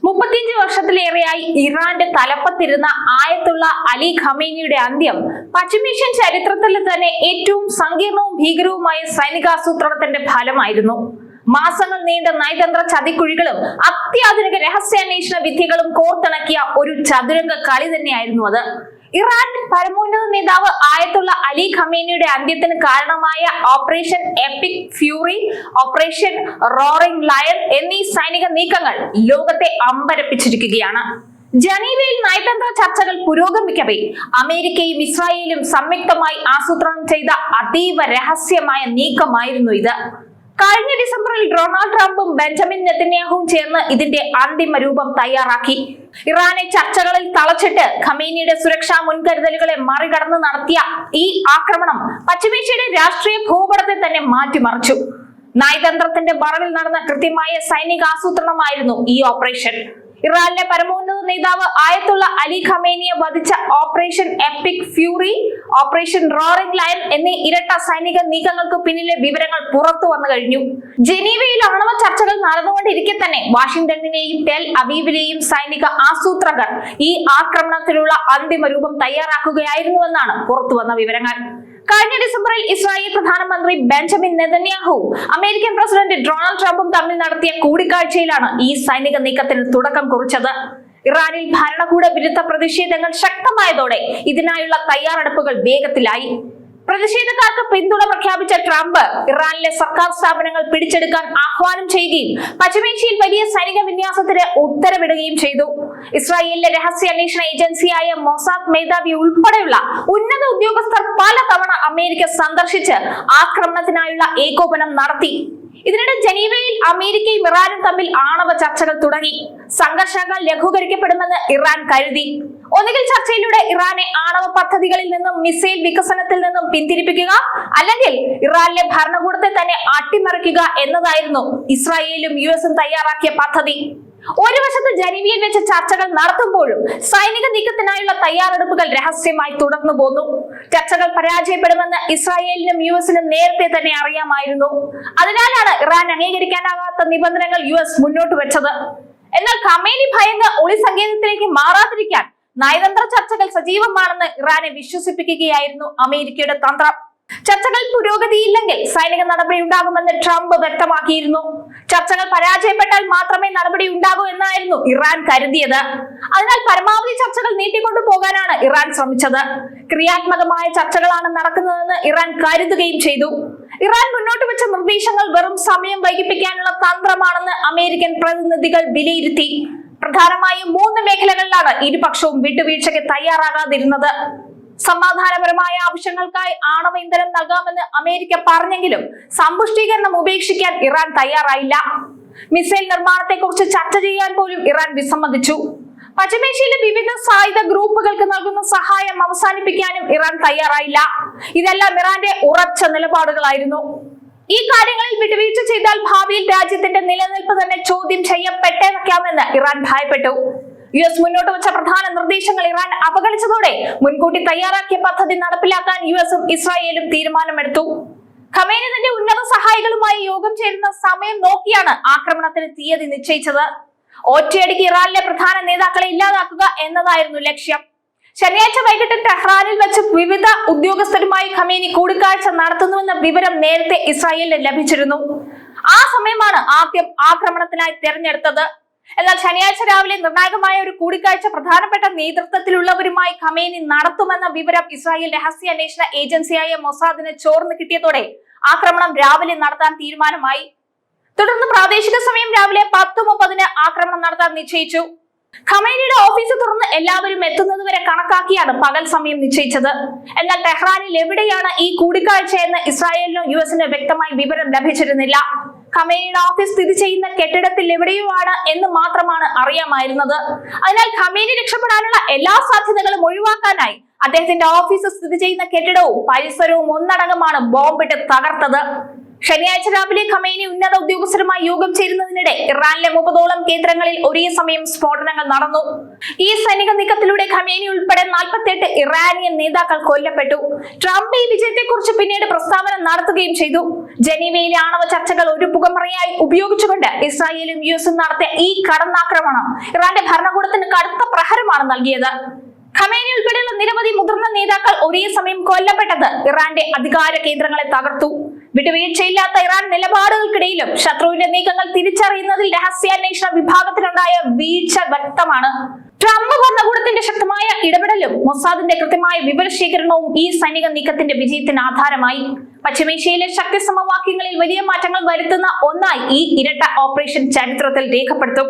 35 വർഷത്തിലേറെയായി ഇറാന്റെ തലപ്പത്തിരുന്ന ആയത്തുള്ള അലി ഖമേനിയുടെ അന്ത്യം പശ്ചിമേഷ്യൻ ചരിത്രത്തിൽ തന്നെ ഏറ്റവും സങ്കീർണവും ഭീകരവുമായ സൈനികാസൂത്രണത്തിന്റെ ഫലമായിരുന്നു. മാസങ്ങൾ നീണ്ട നയതന്ത്ര ചതിക്കുഴികളും അത്യാധുനിക രഹസ്യാന്വേഷണ വിദ്യകളും കോർത്തിണക്കിയ ഒരു ചതുരംഗ കളി തന്നെയായിരുന്നു അത്. ഇറാൻ പരമോന്നത നേതാവ് ആയത്തുള്ള അലി ഖമേനിയുടെ അന്ത്യത്തിന് കാരണമായ operation EPIC fury, operation roaring lion എന്നീ സൈനിക നീക്കങ്ങൾ ലോകത്തെ അമ്പരപ്പിച്ചിരിക്കുകയാണ്. ജനീവയിൽ നയതന്ത്ര ചർച്ചകൾ പുരോഗമിക്കവേ അമേരിക്കയും ഇസ്രായേലും സംയുക്തമായി ആസൂത്രണം ചെയ്ത അതീവ രഹസ്യമായ നീക്കമായിരുന്നു ഇത്. കഴിഞ്ഞ ഡിസംബറിൽ ഡൊണാൾഡ് ട്രംപും ബെഞ്ചമിൻ നെതന്യാഹുവും ചേർന്ന് ഇതിന്റെ അന്തിമ രൂപം തയ്യാറാക്കി. ഇറാനെ ചർച്ചകളിൽ തളച്ചിട്ട് ഖമേനിയുടെ സുരക്ഷാ മുൻകരുതലുകളെ മറികടന്ന് നടത്തിയ ഈ ആക്രമണം പശ്ചിമേഷ്യയുടെ രാഷ്ട്രീയ ഭൂപടത്തെ തന്നെ മാറ്റിമറിച്ചു. നയതന്ത്രത്തിന്റെ മറവിൽ നടന്ന കൃത്യമായ സൈനികാസൂത്രണമായിരുന്നു ഈ ഓപ്പറേഷൻ. ഇറാനിലെ പരമോന്നത നേതാവ് ആയത്തുള്ള അലി ഖമേനിയെ വധിച്ച operation EPIC fury, operation roaring lion എന്നീ ഇരട്ട സൈനിക നീക്കങ്ങൾക്ക് പിന്നിലെ വിവരങ്ങൾ പുറത്തു വന്നു കഴിഞ്ഞു. ജനീവയിൽ ആണവ ചർച്ചകൾ നടന്നുകൊണ്ടിരിക്കെ തന്നെ വാഷിംഗ്ടണിലെയും ടെൽ അവീവിലെയും സൈനിക ആസൂത്രകർ ഈ ആക്രമണത്തിനുള്ള അന്തിമ രൂപം തയ്യാറാക്കുകയായിരുന്നുവെന്നാണ് പുറത്തുവന്ന വിവരങ്ങൾ. കഴിഞ്ഞ ഡിസംബറിൽ ഇസ്രായേൽ പ്രധാനമന്ത്രി ബെഞ്ചമിൻ നെതന്യാഹുവും അമേരിക്കൻ പ്രസിഡന്റ് ഡൊണാൾഡ് ട്രംപും തമ്മിൽ നടത്തിയ കൂടിക്കാഴ്ചയിലാണ് ഈ സൈനിക നീക്കത്തിന് തുടക്കം കുറിച്ചത്. ഇറാനിൽ ഭരണകൂട വിരുദ്ധ പ്രതിഷേധങ്ങൾ ശക്തമായതോടെ ഇതിനായുള്ള തയ്യാറെടുപ്പുകൾ വേഗത്തിലായി. പ്രതിഷേധക്കാർക്ക് പിന്തുണ പ്രഖ്യാപിച്ച ട്രംപ് ഇറാനിലെ സർക്കാർ സ്ഥാപനങ്ങൾ പിടിച്ചെടുക്കാൻ ആഹ്വാനം ചെയ്യുകയും പശ്ചിമേഷ്യയിൽ വലിയ സൈനിക വിന്യാസത്തിന് ഉത്തരവിടുകയും ചെയ്തു. ഇസ്രായേലിലെ രഹസ്യാന്വേഷണ ഏജൻസിയായ മൊസാദ് മേധാവി ഉൾപ്പെടെയുള്ള ഉന്നത ഉദ്യോഗസ്ഥർ പലതവണ അമേരിക്ക സന്ദർശിച്ച് ആക്രമണത്തിനായുള്ള ഏകോപനം നടത്തി. ഇതിനിടെ ജനീവയിൽ അമേരിക്കയും ഇറാനും തമ്മിൽ ആണവ ചർച്ചകൾ തുടങ്ങി. സംഘർഷങ്ങൾ ലഘൂകരിക്കപ്പെടുമെന്ന് ഇറാൻ കരുതി. ഒന്നുകിൽ ചർച്ചയിലൂടെ ഇറാനെ ആണവ പദ്ധതികളിൽ നിന്നും മിസൈൽ വികസനത്തിൽ നിന്നും പിന്തിരിപ്പിക്കുക, അല്ലെങ്കിൽ ഇറാനിലെ ഭരണകൂടത്തെ തന്നെ അട്ടിമറിക്കുക എന്നതായിരുന്നു ഇസ്രായേലും യുഎസും തയ്യാറാക്കിയ പദ്ധതി. ഒരു വശത്ത് ജനീവയിൽ വെച്ച് ചർച്ചകൾ നടത്തുമ്പോഴും സൈനിക നീക്കത്തിനായുള്ള തയ്യാറെടുപ്പുകൾ രഹസ്യമായി തുടർന്നു പോന്നു. ചർച്ചകൾ പരാജയപ്പെടുമെന്ന് ഇസ്രായേലിനും യുഎസിനും നേരത്തെ തന്നെ അറിയാമായിരുന്നു. അതിനാലാണ് ഇറാൻ അംഗീകരിക്കാനാകാത്ത നിബന്ധനകൾ യുഎസ് മുന്നോട്ട് വെച്ചത്. എന്നാൽ ഖമേനി ഭയന്ന് ഒളി സങ്കേതത്തിലേക്ക് മാറാതിരിക്കാൻ നയതന്ത്ര ചർച്ചകൾ സജീവമാണെന്ന് ഇറാനെ വിശ്വസിപ്പിക്കുകയായിരുന്നു അമേരിക്കയുടെ തന്ത്രം. ചർച്ചകൾ പുരോഗതിയില്ലെങ്കിൽ സൈനിക നടപടി ഉണ്ടാകുമെന്ന് ട്രംപ് വ്യക്തമാക്കിയിരുന്നു. ചർച്ചകൾ പരാജയപ്പെട്ടാൽ മാത്രമേ നടപടി ഉണ്ടാകൂ എന്നായിരുന്നു ഇറാൻ കരുതിയത്. അതിനാൽ പരമാവധി ചർച്ചകൾ നീട്ടിക്കൊണ്ടു പോകാനാണ് ഇറാൻ ശ്രമിച്ചത്. ക്രിയാത്മകമായ ചർച്ചകളാണ് നടക്കുന്നതെന്ന് ഇറാൻ കരുതുകയും ചെയ്തു. ഇറാൻ മുന്നോട്ട് വെച്ച നിർദ്ദേശങ്ങൾ വെറും സമയം വൈകിപ്പിക്കാനുള്ള തന്ത്രമാണെന്ന് അമേരിക്കൻ പ്രതിനിധികൾ വിലയിരുത്തി. പ്രധാനമായും 3 മേഖലകളിലാണ് ഇരുപക്ഷവും വിട്ടുവീഴ്ചയ്ക്ക് തയ്യാറാകാതിരുന്നത്. സമാധാനപരമായ ആവശ്യങ്ങൾക്കായി ആണവ ഇന്ധനം നൽകാമെന്ന് അമേരിക്ക പറഞ്ഞെങ്കിലും സമ്പുഷ്ടീകരണം ഉപേക്ഷിക്കാൻ ഇറാൻ തയ്യാറായില്ല. മിസൈൽ നിർമ്മാണത്തെക്കുറിച്ച് ചർച്ച ചെയ്യാൻ പോലും ഇറാൻ വിസമ്മതിച്ചു. പശ്ചിമേഷ്യയിലെ വിവിധ സായുധ ഗ്രൂപ്പുകൾക്ക് നൽകുന്ന സഹായം അവസാനിപ്പിക്കാനും ഇറാൻ തയ്യാറായില്ല. ഇതെല്ലാം ഇറാന്റെ ഉറച്ച നിലപാടുകളായിരുന്നു. ഈ കാര്യങ്ങളിൽ വിട്ടുവീഴ്ച ചെയ്താൽ ഭാവിയിൽ രാജ്യത്തിന്റെ നിലനിൽപ്പ് തന്നെ ചോദ്യം ചെയ്യപ്പെട്ടേക്കാമെന്ന് ഇറാൻ ഭയപ്പെട്ടു. യുഎസ് മുന്നോട്ട് വെച്ച പ്രധാന നിർദ്ദേശങ്ങൾ ഇറാൻ അവഗണിച്ചതോടെ മുൻകൂട്ടി തയ്യാറാക്കിയ പദ്ധതി നടപ്പിലാക്കാൻ യുഎസും ഇസ്രായേലും തീരുമാനമെടുത്തു. ഖമേനി തന്റെ ഉന്നത സഹായികളുമായി യോഗം ചേരുന്ന സമയം നോക്കിയാണ് ആക്രമണത്തിന് തീയതി നിശ്ചയിച്ചത്. ഒറ്റയടിക്ക് ഇറാനിലെ പ്രധാന നേതാക്കളെ ഇല്ലാതാക്കുക എന്നതായിരുന്നു ലക്ഷ്യം. ശനിയാഴ്ച വൈകിട്ട് ടെഹ്റാനിൽ വെച്ച് വിവിധ ഉദ്യോഗസ്ഥരുമായി ഖമേനി കൂടിക്കാഴ്ച നടത്തുന്നുവെന്ന വിവരം നേരത്തെ ഇസ്രായേലിന് ലഭിച്ചിരുന്നു. ആ സമയമാണ് ആദ്യം ആക്രമണത്തിനായി തെരഞ്ഞെടുത്തത്. എന്നാൽ ശനിയാഴ്ച രാവിലെ നിർണായകമായ ഒരു കൂടിക്കാഴ്ച പ്രധാനപ്പെട്ട നേതൃത്വത്തിലുള്ളവരുമായി ഖമേനി നടത്തുമെന്ന വിവരം ഇസ്രായേൽ രഹസ്യാന്വേഷണ ഏജൻസിയായ മൊസാദിന് ചോർന്നു കിട്ടിയതോടെ ആക്രമണം രാവിലെ നടത്താൻ തീരുമാനമായി. തുടർന്ന് പ്രാദേശിക സമയം രാവിലെ 10:30 ആക്രമണം നടത്താൻ നിശ്ചയിച്ചു. ഖമേനിയുടെ ഓഫീസ് തുറന്ന് എല്ലാവരും എത്തുന്നത് വരെ കണക്കാക്കിയാണ് പകൽ സമയം നിശ്ചയിച്ചത്. എന്നാൽ ടെഹ്റാനിൽ എവിടെയാണ് ഈ കൂടിക്കാഴ്ച എന്ന് ഇസ്രായേലിനും യുഎസിനും വ്യക്തമായി വിവരം ലഭിച്ചിരുന്നില്ല. ഖമേനിയുടെ ഓഫീസ് സ്ഥിതി ചെയ്യുന്ന കെട്ടിടത്തിൽ എവിടെയോ ആണ് എന്ന് മാത്രമാണ് അറിയാമായിരുന്നത്. അതിനാൽ ഖമേനി രക്ഷപ്പെടാനുള്ള എല്ലാ സാധ്യതകളും ഒഴിവാക്കാനായി അദ്ദേഹത്തിന്റെ ഓഫീസ് സ്ഥിതി ചെയ്യുന്ന കെട്ടിടവും പരിസരവും ഒന്നടങ്കമാണ് ബോംബിട്ട് തകർത്തത്. ശനിയാഴ്ച രാവിലെ ഖമേനി ഉന്നത ഉദ്യോഗസ്ഥരുമായി യോഗം ചേരുന്നതിനിടെ ഇറാനിലെ 30ഓളം കേന്ദ്രങ്ങളിൽ ഒരേ സമയം സ്ഫോടനങ്ങൾ നടന്നു. ഈ സൈനിക നീക്കത്തിലൂടെ ഖമേനി ഉൾപ്പെടെ 48 ഇറാനിയൻ നേതാക്കൾ കൊല്ലപ്പെട്ടു. ട്രംപ് ഈ വിജയത്തെക്കുറിച്ച് പിന്നീട് പ്രസ്താവന നടത്തുകയും ചെയ്തു. ജനീവയിലെ ആണവ ചർച്ചകൾ ഒരു പുകമറയായി ഉപയോഗിച്ചുകൊണ്ട് ഇസ്രായേലും യുഎസും നടത്തിയ ഈ കടന്നാക്രമണം ഇറാന്റെ ഭരണകൂടത്തിന് കടുത്ത പ്രഹരമാണ് നൽകിയത്. ഖമേനി ഉൾപ്പെടെയുള്ള നിരവധി മുതിർന്ന നേതാക്കൾ ഒരേ സമയം കൊല്ലപ്പെട്ടത് ഇറാന്റെ അധികാര കേന്ദ്രങ്ങളെ തകർത്തു. വിട്ടുവീഴ്ചയില്ലാത്ത ഇറാൻ നിലപാടുകൾക്കിടയിലും ശത്രുവിന്റെ നീക്കങ്ങൾ തിരിച്ചറിയുന്നതിൽ രഹസ്യാന്വേഷണ വിഭാഗത്തിനുണ്ടായ വീഴ്ച വ്യക്തമാണ്. ട്രംപ് ഭരണകൂടത്തിന്റെ ശക്തമായ ഇടപെടലും മൊസാദിന്റെ കൃത്യമായ വിവരശേഖരണവും ഈ സൈനിക നീക്കത്തിന്റെ വിജയത്തിന് ആധാരമായി. പശ്ചിമേഷ്യയിലെ ശക്തി സമവാക്യങ്ങളിൽ വലിയ മാറ്റങ്ങൾ വരുത്തുന്ന ഒന്നായി ഈ ഇരട്ട ഓപ്പറേഷൻ ചരിത്രത്തിൽ രേഖപ്പെടുത്തും.